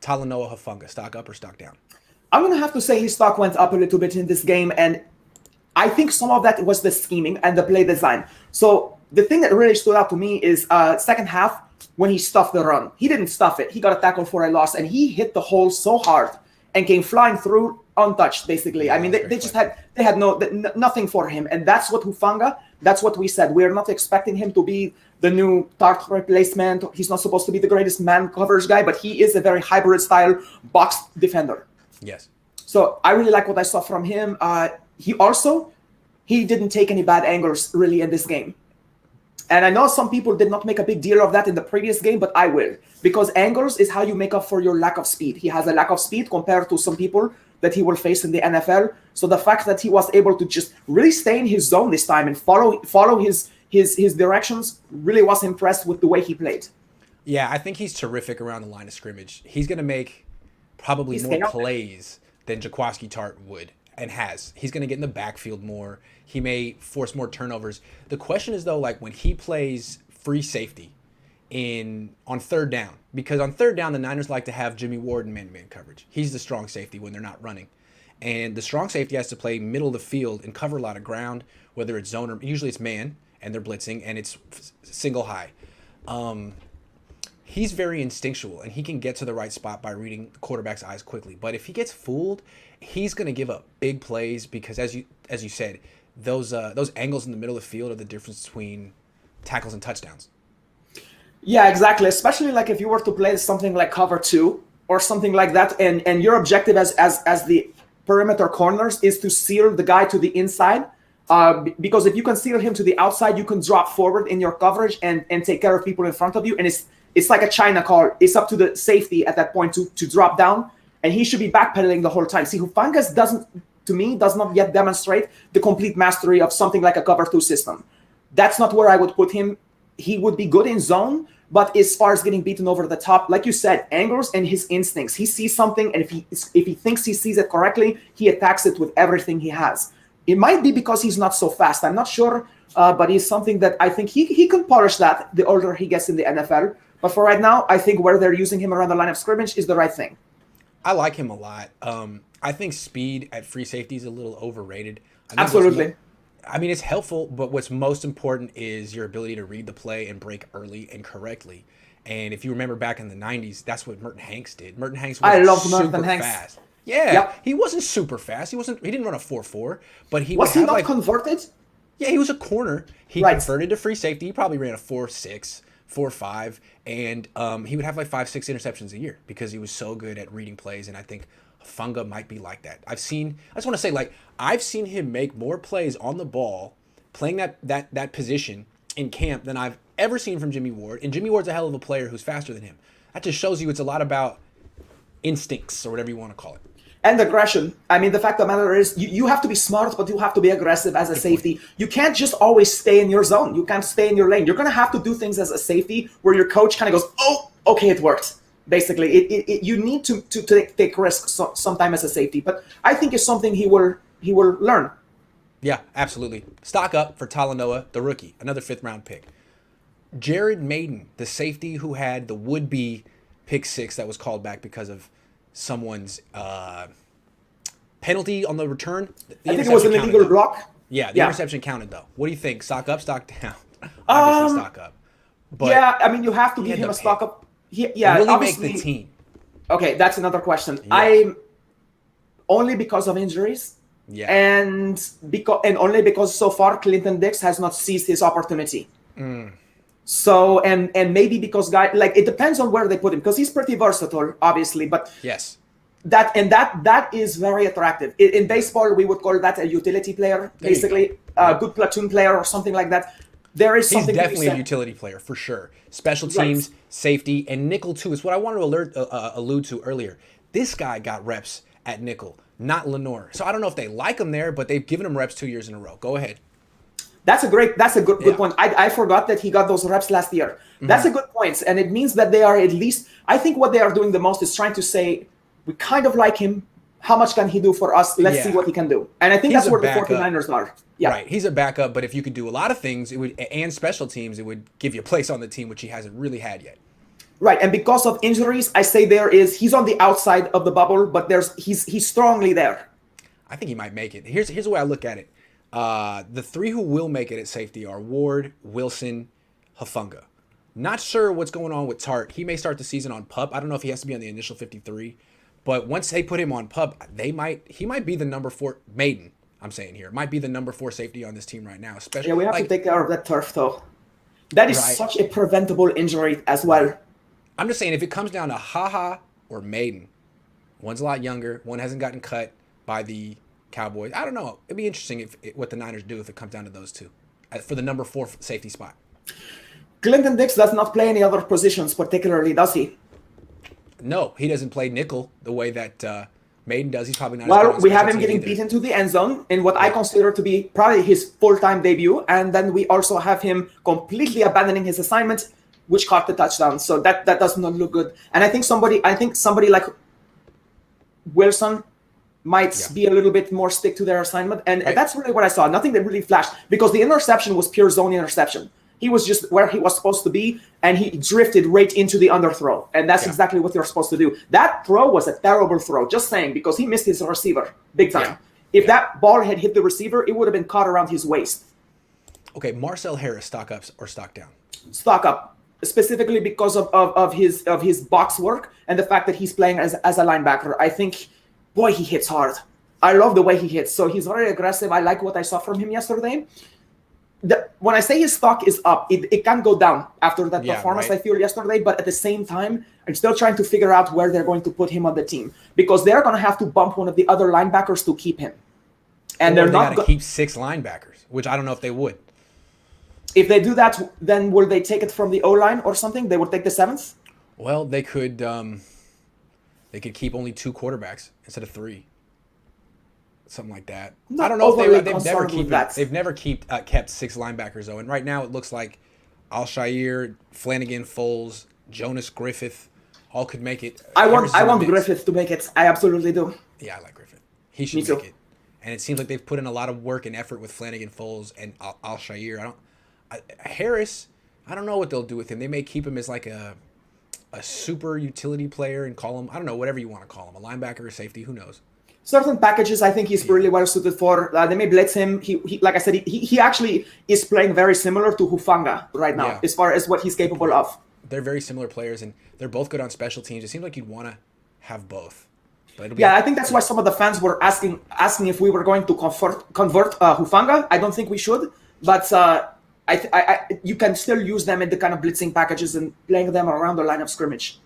Talanoa Hufanga, stock up or stock down? I'm going to have to say his stock went up a little bit in this game, and I think some of that was the scheming and the play design. So the thing that really stood out to me is second half when he stuffed the run. He didn't stuff it. He got a tackle for a loss, and he hit the hole so hard and came flying through untouched, basically. Yeah, I mean, they just had nothing for him. And that's what Hufanga, that's what we said. We're not expecting him to be the new Tart replacement. He's not supposed to be the greatest man coverage guy, but he is a very hybrid style box defender. Yes. So I really like what I saw from him. He didn't take any bad angles really in this game. And I know some people did not make a big deal of that in the previous game, but I will. Because angles is how you make up for your lack of speed. He has a lack of speed compared to some people that he will face in the NFL. So the fact that he was able to just really stay in his zone this time and follow his directions, really was impressed with the way he played. Yeah, I think he's terrific around the line of scrimmage. He's going to make probably more plays than Jaquiski Tartt would and has. He's going to get in the backfield more. He may force more turnovers. The question is, though, like when he plays free safety on third down, because on third down, the Niners like to have Jimmy Ward in man-to-man coverage. He's the strong safety when they're not running. And the strong safety has to play middle of the field and cover a lot of ground, whether it's zone or usually it's man and they're blitzing and it's single high. He's very instinctual and he can get to the right spot by reading the quarterback's eyes quickly. But if he gets fooled, he's going to give up big plays because, as you said, those angles in the middle of the field are the difference between tackles and touchdowns. Yeah, exactly. Especially like if you were to play something like cover 2 or something like that, and your objective as the perimeter corners is to seal the guy to the inside. Because if you can seal him to the outside, you can drop forward in your coverage and take care of people in front of you. And it's like a China call. It's up to the safety at that point to drop down, and he should be backpedaling the whole time. See, Hufangas does not yet demonstrate the complete mastery of something like a cover 2 system. That's not where I would put him. He would be good in zone, but as far as getting beaten over the top, like you said, angles and his instincts. He sees something, and if he thinks he sees it correctly, he attacks it with everything he has. It might be because he's not so fast. I'm not sure, but he's something that I think he can polish that the older he gets in the NFL. But for right now, I think where they're using him around the line of scrimmage is the right thing. I like him a lot. I think speed at free safety is a little overrated. Absolutely. I mean, it's helpful, but what's most important is your ability to read the play and break early and correctly. And if you remember back in the 90s, that's what Merton Hanks did. Merton Hanks was super fast. Yeah, yep. He wasn't super fast. He didn't run a 4.4, but he was he not converted? Yeah, he was a corner. He converted to free safety. He probably ran a 4.6, 4.5, and he would have like 5-6 interceptions a year because he was so good at reading plays. And I think Hufanga might be like that. I just want to say, like, I've seen him make more plays on the ball playing that position in camp than I've ever seen from Jimmy Ward. And Jimmy Ward's a hell of a player who's faster than him. That just shows you it's a lot about instincts or whatever you want to call it. And aggression. I mean, the fact of the matter is you have to be smart, but you have to be aggressive as a safety. You can't just always stay in your zone. You can't stay in your lane. You're going to have to do things as a safety where your coach kind of goes, oh, okay, it worked. Basically, you need to take risks sometime as a safety. But I think it's something he will learn. Yeah, absolutely. Stock up for Talanoa, the rookie, another 5th-round pick. Jared Maiden, the safety who had the would-be pick 6 that was called back because of someone's penalty on the return. I think it was an illegal block. Yeah, the interception counted, though. What do you think? Stock up, stock down? Obviously, stock up. But yeah, I mean, you have to give him a stock up. Will he make the team? Okay, that's another question. Yeah. I'm only because of injuries. Yeah. And only because so far Clinton Dix has not seized his opportunity. So and maybe because it depends on where they put him, because he's pretty versatile, obviously. But yes, that is very attractive. In baseball, we would call that a utility player, basically a good platoon player or something like that. He's definitely a utility player for sure. Special teams, safety, and nickel too. It's what I wanted to allude to earlier. This guy got reps at nickel, not Lenore. So I don't know if they like him there, but they've given him reps 2 years in a row. Go ahead. That's a good point. I forgot that he got those reps last year. Mm-hmm. That's a good point. And it means that they are at least, I think what they are doing the most is trying to say, we kind of like him. How much can he do for us? Let's see what he can do. And I think that's where the 49ers are. Yeah. Right. He's a backup, but if you could do a lot of things, and special teams, it would give you a place on the team, which he hasn't really had yet. Right, and because of injuries, I say he's on the outside of the bubble, but he's strongly there. I think he might make it. Here's the way I look at it. The three who will make it at safety are Ward, Wilson, Hufanga. Not sure what's going on with Tart. He may start the season on PUP. I don't know if he has to be on the initial 53, but once they put him on PUP, he might be the number 4 Maiden. I'm saying here might be the number 4 safety on this team right now. Especially, we have to take care of that turf though. That is such a preventable injury as well. I'm just saying if it comes down to Haha or Maiden, one's a lot younger, one hasn't gotten cut by the Cowboys. I don't know. It'd be interesting what the Niners do if it comes down to those two for the number 4 safety spot. Clinton Dix does not play any other positions particularly, does he? No, he doesn't play nickel the way that Maiden does. He's probably not. Well, we have him getting beaten to the end zone in what I consider to be probably his full-time debut, and then we also have him completely abandoning his assignment, which caught the touchdown. So that does not look good. And I think somebody like Wilson might be a little bit more stick to their assignment, and that's really what I saw. Nothing that really flashed, because the interception was pure zone interception. He was just where he was supposed to be, and he drifted right into the underthrow. And that's exactly what you're supposed to do. That throw was a terrible throw, just saying, because he missed his receiver big time. If that ball had hit the receiver, it would have been caught around his waist. Okay, Marcel Harris, stock up or stock down? Stock up, specifically because of his box work and the fact that he's playing as a linebacker. I think, boy, he hits hard. I love the way he hits. So he's very aggressive. I like what I saw from him yesterday. When I say his stock is up, it can go down after that performance I feel yesterday, but at the same time, I'm still trying to figure out where they're going to put him on the team, because they're going to have to bump one of the other linebackers to keep him. And they're not going to keep 6 linebackers, which I don't know if they would. If they do that, then will they take it from the O-line or something? They would take the 7th? Well, they could keep only 2 quarterbacks instead of 3. Something like that. I don't know if they've never kept 6 linebackers though. And right now it looks like Al-Shaair, Flanagan, Foles, Jonas Griffith all could make it. I want Griffith to make it. I absolutely do. Yeah, I like Griffith. He should make it. And it seems like they've put in a lot of work and effort with Flanagan, Foles, and Al-Shaair. Harris, I don't know what they'll do with him. They may keep him as like a super utility player and call him, I don't know, whatever you want to call him, a linebacker or safety, who knows. Certain packages I think he's really well suited for. They may blitz him. He like I said, he actually is playing very similar to Hufanga right now as far as what he's capable of. They're very similar players, and they're both good on special teams. It seems like you'd want to have both. But I think that's why some of the fans were asking if we were going to convert Hufanga. I don't think we should, but you can still use them in the kind of blitzing packages and playing them around the line of scrimmage.